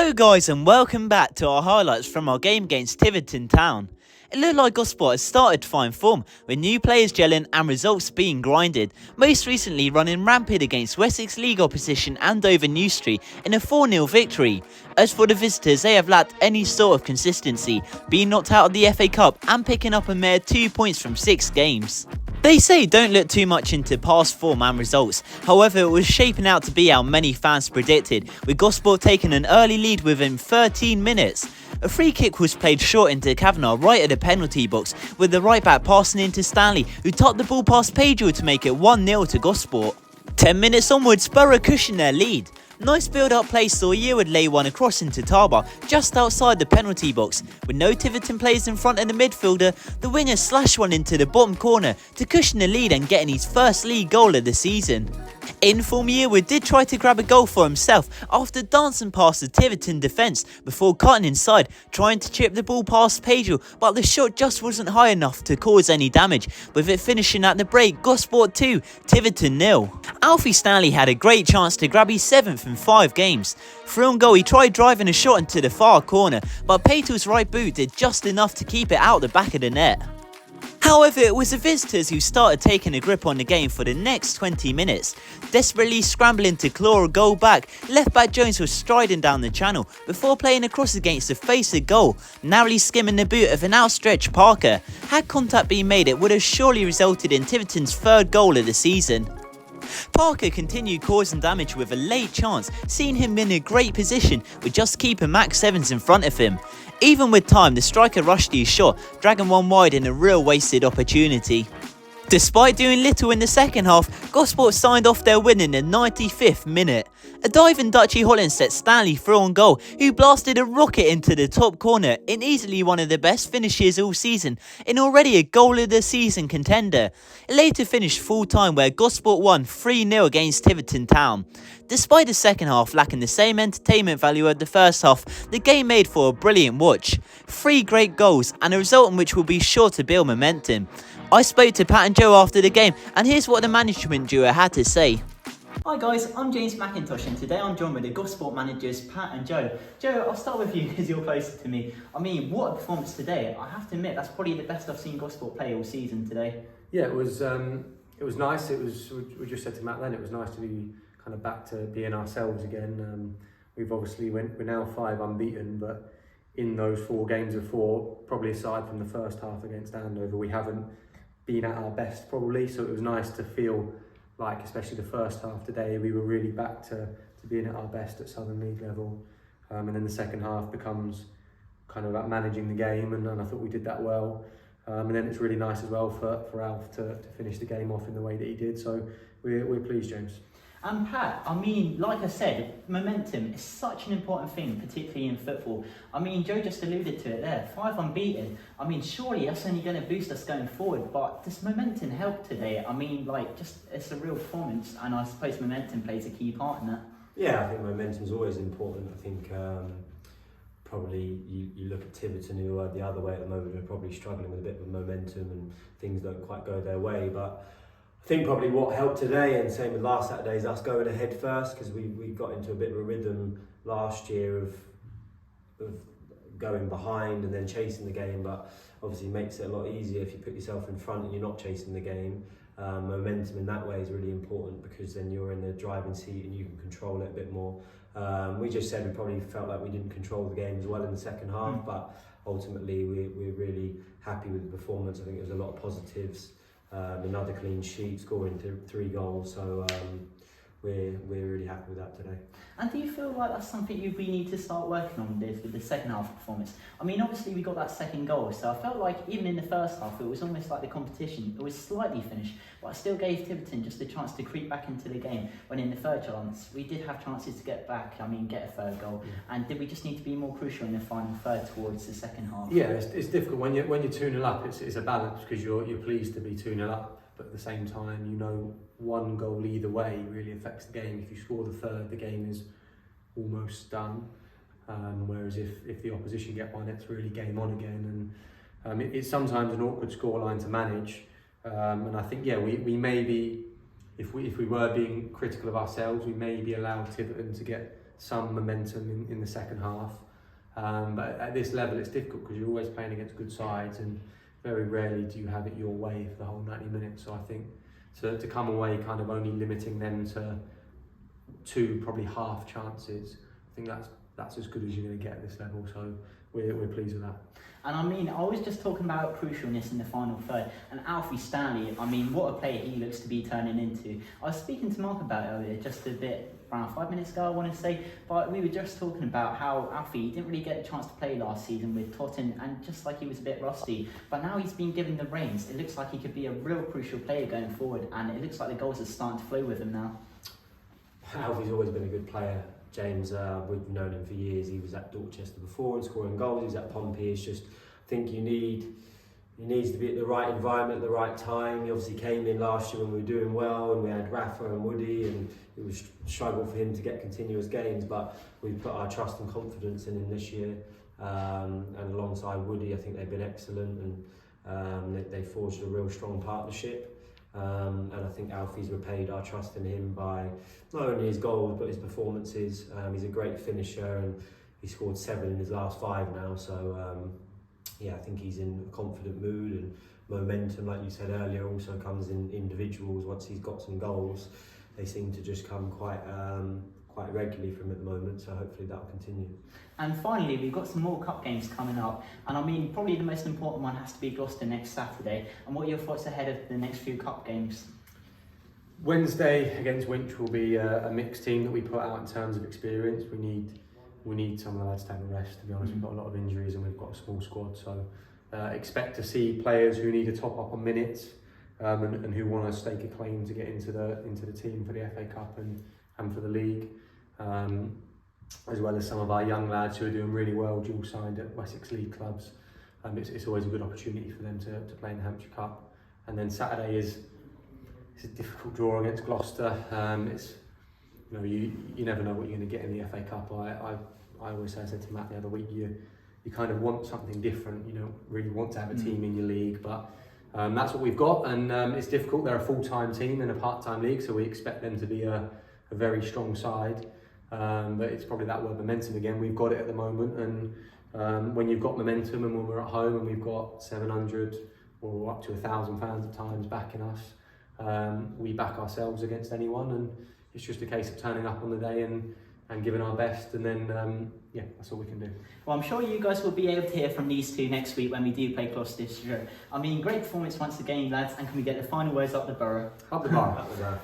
Hello guys and welcome back to our highlights from our game against Tiverton Town. It looked like Gosport has started to find form, with new players gelling and results being grinded, most recently running rampant against Wessex League opposition Andover New Street in a 4-0 victory. As for the visitors, they have lacked any sort of consistency, being knocked out of the FA Cup and picking up a mere 2 points from 6 games. They say don't look too much into past form and results, however it was shaping out to be how many fans predicted, with Gosport taking an early lead within 13 minutes. A free kick was played short into Kavanagh right at the penalty box, with the right back passing into Stanley, who topped the ball past Pedro to make it 1-0 to Gosport. 10 minutes onwards, Borough cushioned their lead. Nice build-up play saw Yearwood lay one across into Tarbar, just outside the penalty box. With no Tiverton players in front of the midfielder, the winger slashed one into the bottom corner to cushion the lead and getting his first league goal of the season. In form, Yearwood did try to grab a goal for himself after dancing past the Tiverton defence before cutting inside, trying to chip the ball past Pedro, but the shot just wasn't high enough to cause any damage, with it finishing at the break Gosport 2, Tiverton 0. Alfie Stanley had a great chance to grab his 7th in 5 games. Through on goal, he tried driving a shot into the far corner, but Pedro's right boot did just enough to keep it out the back of the net. However, it was the visitors who started taking a grip on the game for the next 20 minutes. Desperately scrambling to claw a goal back, left back Jones was striding down the channel before playing across against the face of goal, narrowly skimming the boot of an outstretched Parker. Had contact been made, it would have surely resulted in Tiverton's 3rd goal of the season. Parker continued causing damage with a late chance, seeing him in a great position with just keeper Max Evans in front of him. Even with time, the striker rushed his shot, dragging one wide in a real wasted opportunity. Despite doing little in the second half, Gosport signed off their win in the 95th minute. A diving Dutchie Holland set Stanley through on goal, who blasted a rocket into the top corner in easily one of the best finishes all season, in already a goal of the season contender. It later finished full time where Gosport won 3-0 against Tiverton Town. Despite the second half lacking the same entertainment value as the first half, the game made for a brilliant watch. 3 great goals and a result in which will be sure to build momentum. I spoke to Pat and Joe after the game, and here's what the management duo had to say. Hi guys, I'm James McIntosh and today I'm joined with the Gosport managers Pat and Joe. Joe, I'll start with you because you're closer to me. I mean, what a performance today. I have to admit, that's probably the best I've seen Gosport play all season today. Yeah, it was nice. We just said to Matt then, it was nice to be kind of back to being ourselves again. We're now 5 unbeaten, but in those 4 games of 4, probably aside from the first half against Andover, we haven't been at our best probably, so it was nice to feel like, especially the first half today, we were really back to being at our best at Southern League level, and then the second half becomes kind of about managing the game, and I thought we did that well, and then it's really nice as well for Alf to finish the game off in the way that he did, so we're pleased, James. And Pat, I mean, like I said, momentum is such an important thing, particularly in football. I mean, Joe just alluded to it there, 5 unbeaten. I mean, surely that's only going to boost us going forward, but does momentum help today? I mean, it's a real performance, and I suppose momentum plays a key part in that. Yeah, I think momentum's always important. I think probably you look at Tiverton, who are the other way at the moment, are probably struggling with a bit of momentum and things don't quite go their way, but I think probably what helped today, and same with last Saturday, is us going ahead first, because we got into a bit of a rhythm last year of going behind and then chasing the game, but obviously makes it a lot easier if you put yourself in front and you're not chasing the game. Momentum in that way is really important, because then you're in the driving seat and you can control it a bit more. We just said we probably felt like we didn't control the game as well in the second half, but ultimately we're really happy with the performance. I think there's a lot of positives. Another clean sheet, scoring 3 goals, so we're really happy with that today. And do you feel like that's something we need to start working on with the second half performance? I mean, obviously we got that second goal, so I felt like even in the first half it was almost like the competition, it was slightly finished, but I still gave Tiverton just a chance to creep back into the game, when in the third chance we did have chances to get back, get a 3rd goal, and did we just need to be more crucial in the final third towards the second half? Yeah, it's difficult when you're 2-0 up. It's a balance, because you're pleased to be 2-0 up, but at the same time, you know, 1 goal either way really affects the game. If you score the 3rd, the game is almost done. Whereas if the opposition get one, it's really game on again. And it's sometimes an awkward scoreline to manage. And I think, yeah, we may be, if we were being critical of ourselves, we may be allowed Tiverton to get some momentum in the second half. But at this level it's difficult because you're always playing against good sides, and very rarely do you have it your way for the whole 90 minutes. So I think to come away kind of only limiting them to 2, probably half chances, I think that's as good as you're going to get at this level. So we're pleased with that. And I mean, I was just talking about crucialness in the final third, and Alfie Stanley, I mean, what a player he looks to be turning into. I was speaking to Mark about it earlier, just a bit, around 5 minutes ago I want to say, but we were just talking about how Alfie didn't really get a chance to play last season with Totten, and just like he was a bit rusty, but now he's been given the reins. It looks like he could be a real crucial player going forward, and it looks like the goals are starting to flow with him now. Alfie's always been a good player, James. We've known him for years. He was at Dorchester before and scoring goals. He was at Pompey. It's just, I think he needs to be at the right environment at the right time. He obviously came in last year when we were doing well, and we had Rafa and Woody, and it was a struggle for him to get continuous games, but we put our trust and confidence in him this year. And alongside Woody, I think they've been excellent, and they forged a real strong partnership. And I think Alfie's repaid our trust in him by not only his goals but his performances. He's a great finisher, and he scored 7 in his last 5 now. So yeah, I think he's in a confident mood, and momentum, like you said earlier, also comes in individuals. Once he's got some goals, they seem to just come quite regularly from at the moment. So hopefully that'll continue. And finally, we've got some more cup games coming up, and I mean, probably the most important one has to be Gloucester next Saturday. And what are your thoughts ahead of the next few cup games? Wednesday against Winch will be a mixed team that we put out in terms of experience. We need some of the lads to have a rest, to be honest. We've got a lot of injuries and we've got a small squad, so expect to see players who need to top up on minutes, and who want to stake a claim to get into the team for the FA Cup and for the league. As well as some of our young lads who are doing really well, dual signed at Wessex League clubs. It's always a good opportunity for them to play in the Hampshire Cup. And then Saturday is a difficult draw against Gloucester. You never know what you're going to get in the FA Cup. I always say, I said to Matt the other week, you kind of want something different. You don't really want to have a team in your league, but that's what we've got, and it's difficult. They're a full-time team in a part-time league, so we expect them to be a very strong side. But it's probably that word momentum again. We've got it at the moment, and when you've got momentum, and when we're at home and we've got 700 or up to 1,000 fans at times backing us, we back ourselves against anyone, and it's just a case of turning up on the day and giving our best, and then yeah, that's all we can do. Well, I'm sure you guys will be able to hear from these two next week when we do play Gloucestershire. I mean, great performance once again, lads, and can we get the final words up the Borough? Up the Borough. That was